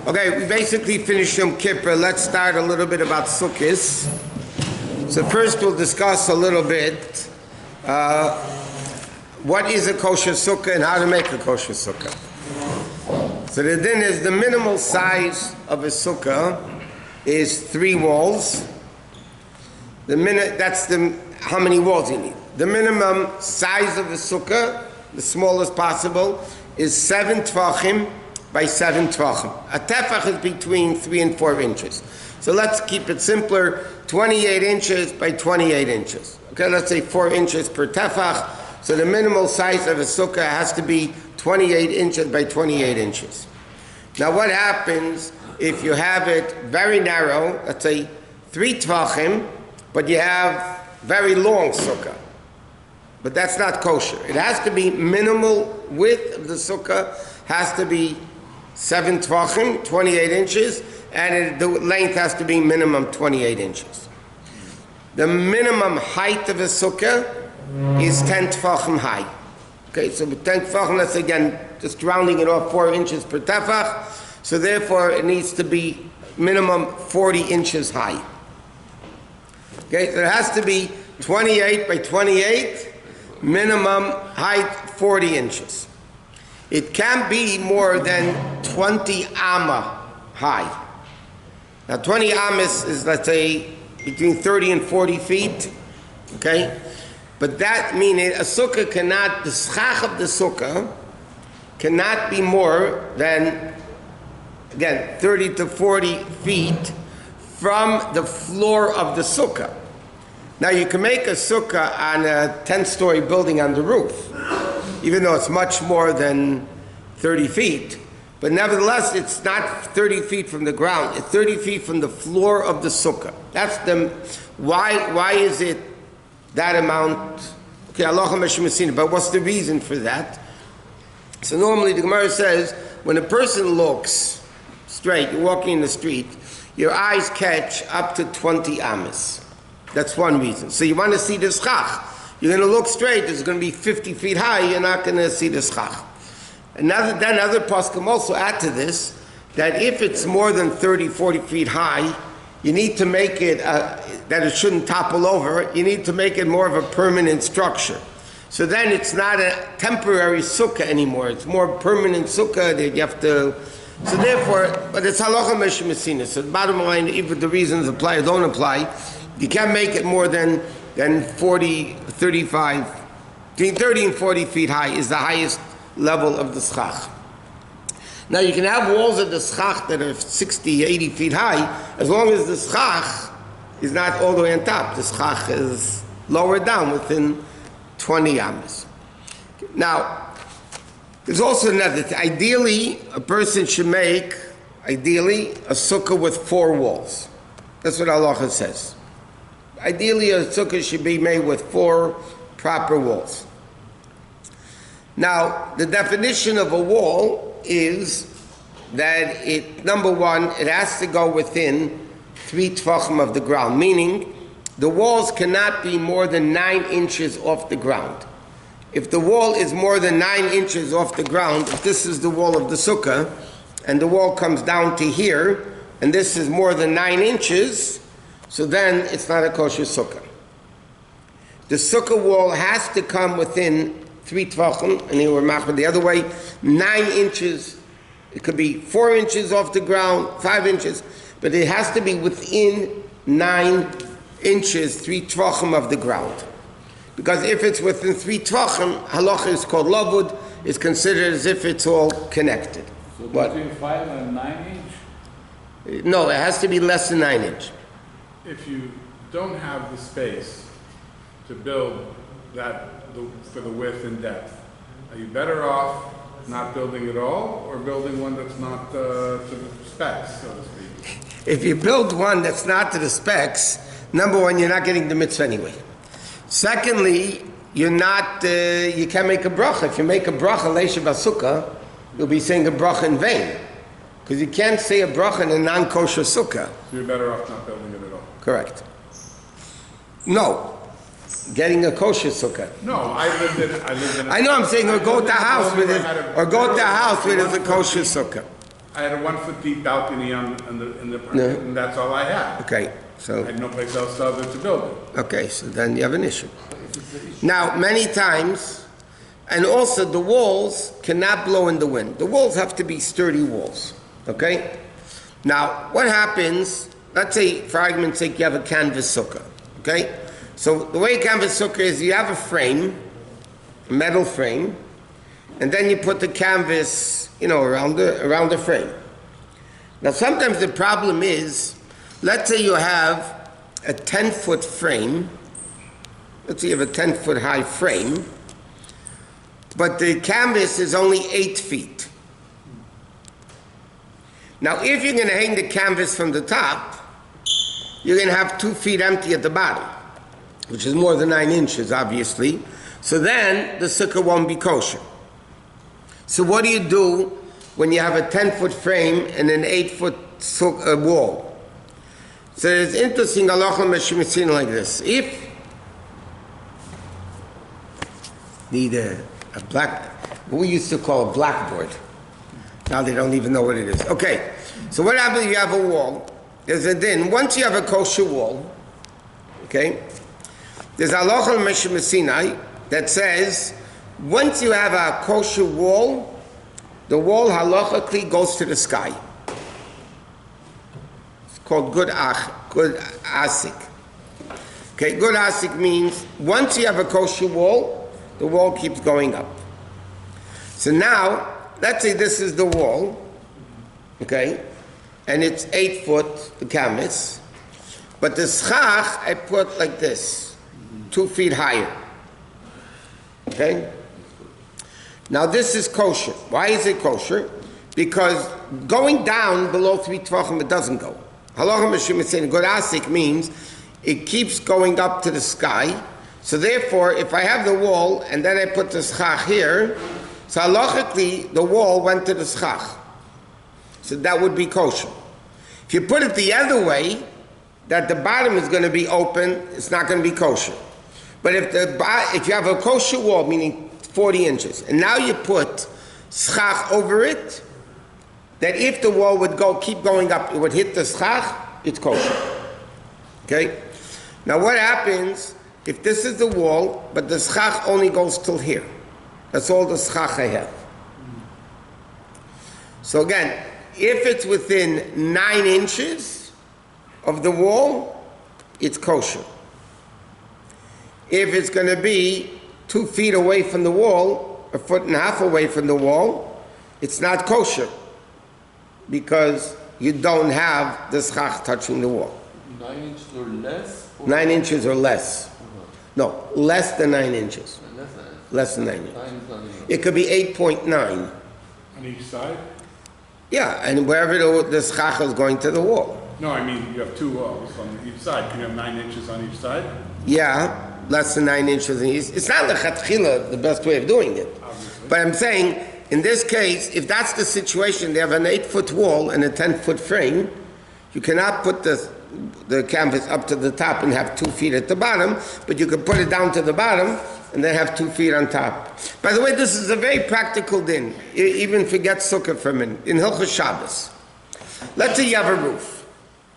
Okay, we basically finished Yom Kippur. Let's start a little bit about Sukkahs. So first we'll discuss a little bit what is a kosher sukkah and how to make a kosher sukkah. So the din is the minimal size of a sukkah is 3 walls. That's how many walls you need. The minimum size of a sukkah, the smallest possible, is 7 tvachim by 7 tvachim. A tefach is between 3 and 4 inches. So let's keep it simpler, 28 inches by 28 inches. Okay, let's say 4 inches per tefach. So the minimal size of a sukkah has to be 28 inches by 28 inches. Now what happens if you have it very narrow, let's say 3 tvachim, but you have very long sukkah? But that's not kosher. It has to be minimal width of the sukkah, has to be 7 tvachim, 28 inches, and the length has to be minimum 28 inches. The minimum height of a sukkah is 10 tvachim high. Okay, so with 10 tvachim, that's again just rounding it off 4 inches per tefach. So therefore, it needs to be minimum 40 inches high. Okay, so it has to be 28 by 28, minimum height 40 inches. It can't be more than 20 amma high. Now 20 amas is, let's say, between 30 and 40 feet, okay? But that means a sukkah cannot, the schach of the sukkah cannot be more than, again, 30 to 40 feet from the floor of the sukkah. Now you can make a sukkah on a 10-story building on the roof, even though it's much more than 30 feet. But nevertheless, it's not 30 feet from the ground. It's 30 feet from the floor of the sukkah. That's the, why is it that amount? Okay, halacha meshumesina, but what's the reason for that? So normally the Gemara says, when a person looks straight, you're walking in the street, your eyes catch up to 20 amas. That's one reason. So you want to see the schach. You're going to look straight, it's going to be 50 feet high, you're not going to see the schach. Then other poskim also add to this, that if it's more than 30, 40 feet high, you need to make it, that it shouldn't topple over, you need to make it more of a permanent structure. So then it's not a temporary sukkah anymore, it's more permanent sukkah that you have to, so therefore, but it's halacha meshumesina. So the bottom line, if the reasons apply or don't apply, you can't make it more than 40, 35, between 30 and 40 feet high is the highest level of the schach. Now you can have walls of the schach that are 60, 80 feet high, as long as the schach is not all the way on top. The schach is lower down within 20 amas. Now, there's also another thing. Ideally, a person should make, a sukkah with 4 walls. That's what halacha says. Ideally, a sukkah should be made with 4 proper walls. Now, the definition of a wall is that number one, it has to go within 3 tvachim of the ground, meaning the walls cannot be more than 9 inches off the ground. If the wall is more than 9 inches off the ground, if this is the wall of the sukkah, and the wall comes down to here, and this is more than 9 inches, so then it's not a kosher sukkah. The sukkah wall has to come within 3 tvachim, and you were machmir the other way, 9 inches. It could be 4 inches off the ground, 5 inches, but it has to be within 9 inches, 3 tvachim of the ground. Because if it's within 3 tvachim, halacha is called lavud, is considered as if it's all connected. So between 5 and 9 inch? No, it has to be less than 9 inch. If you don't have the space to build that for the width and depth, are you better off not building at all, or building one that's not to the specs, so to speak? If you build one that's not to the specs, number one, you're not getting the mitzvah anyway. Secondly, you can't make a bracha. If you make a bracha leisha b'sukkah, you'll be saying a bracha in vain, because you can't say a bracha in a non-kosher sukkah. So you're better off not building it at all. Correct. No. Getting a kosher sukkah. No, I lived in I know, I'm saying, or go to a house with it, or go to a house where there's a kosher sukkah. I had a 1 foot deep balcony in the apartment, and that's all I had. Okay, I so, had no place else other to build it. okay, so then you have an issue. Now, many times, and also the walls cannot blow in the wind. The walls have to be sturdy walls, okay? Now, what happens, let's say, for argument's sake, you have a canvas sukkah, okay? So the way a canvas sukkah is, you have a frame, a metal frame, and then you put the canvas, around the frame. Now, sometimes the problem is, let's say you have a 10-foot frame. Let's say you have a 10-foot high frame, but the canvas is only 8 feet. Now, if you're going to hang the canvas from the top, you're going to have 2 feet empty at the bottom, which is more than 9 inches, obviously. So then the sukkah won't be kosher. So what do you do when you have a 10-foot frame and an 8-foot wall? So it's interesting halacha like this. If need a black, what we used to call a blackboard. Now they don't even know what it is. Okay, so what happens if you have a wall? There's a din. Once you have a kosher wall, okay, there's halacha Sinai that says, once you have a kosher wall, the wall halachically goes to the sky. It's called good asik. Okay, good asik means once you have a kosher wall, the wall keeps going up. So now, let's say this is the wall, okay, and it's 8 foot, the canvas, but the schach I put like this, 2 feet higher. Okay? Now this is kosher. Why is it kosher? Because going down below 3 tvachim, it doesn't go. Halacha Meshim is saying good asik means it keeps going up to the sky. So therefore, if I have the wall and then I put the schach here, so halachically the wall went to the schach. So that would be kosher. If you put it the other way, that the bottom is going to be open, it's not going to be kosher. But if you have a kosher wall, meaning 40 inches, and now you put schach over it, that if the wall would keep going up, it would hit the schach, it's kosher. Okay? Now what happens if this is the wall, but the schach only goes till here? That's all the schach I have. So again, if it's within 9 inches of the wall, it's kosher. If it's going to be 2 feet away from the wall, 1.5 feet away from the wall, it's not kosher because you don't have the schach touching the wall. 9 inches or less? 9 inches or less. No, less than 9 inches. Less than 9 inches. It could be 8.9. On each side? Yeah, and wherever the schach is going to the wall. No, I mean, you have 2 walls on each side. Can you have 9 inches on each side? Yeah, less than 9 inches. It's not lechatchila, the best way of doing it. Obviously. But I'm saying, in this case, if that's the situation, they have an 8-foot wall and a 10-foot frame, you cannot put the canvas up to the top and have 2 feet at the bottom, but you can put it down to the bottom and then have 2 feet on top. By the way, this is a very practical din. Even forget sukkah for a minute. In Hilchos Shabbos, let's say you have a roof.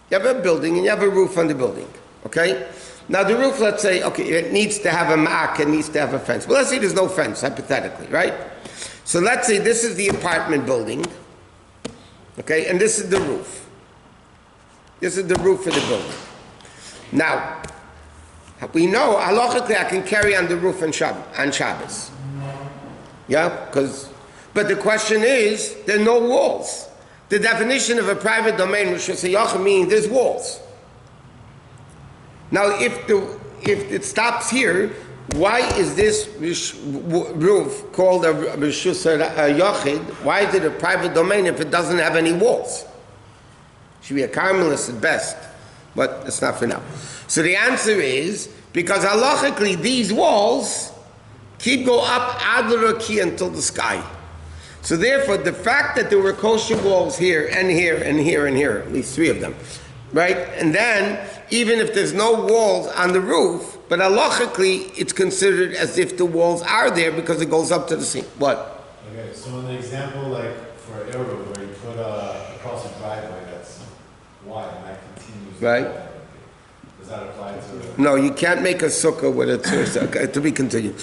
You have a building and you have a roof on the building, okay? Now the roof, let's say, okay, it needs to have a ma'ak, it needs to have a fence. Well, let's say there's no fence, hypothetically, right? So let's say this is the apartment building, okay, and this is the roof. This is the roof of the building. Now, we know, halachically, I can carry on the roof on Shabbos. Yeah, but the question is, there are no walls. The definition of a private domain, which is meaning there's walls. Now, if it stops here, why is this roof called a Rishus Yachid? Why is it a private domain if it doesn't have any walls? Should be a carmelist at best, but it's not for now. So the answer is, because halachically these walls go up ad l'raki until the sky. So therefore, the fact that there were kosher walls here and here and here and here, at least 3 of them, right? And then, even if there's no walls on the roof, but halachically, it's considered as if the walls are there because it goes up to the ceiling. What? Okay, so in the example, like for Eruv, where you put a driveway that's wide and that continues. Right. Does that apply to? No, you can't make a sukkah with a tzur. Okay, to be continued.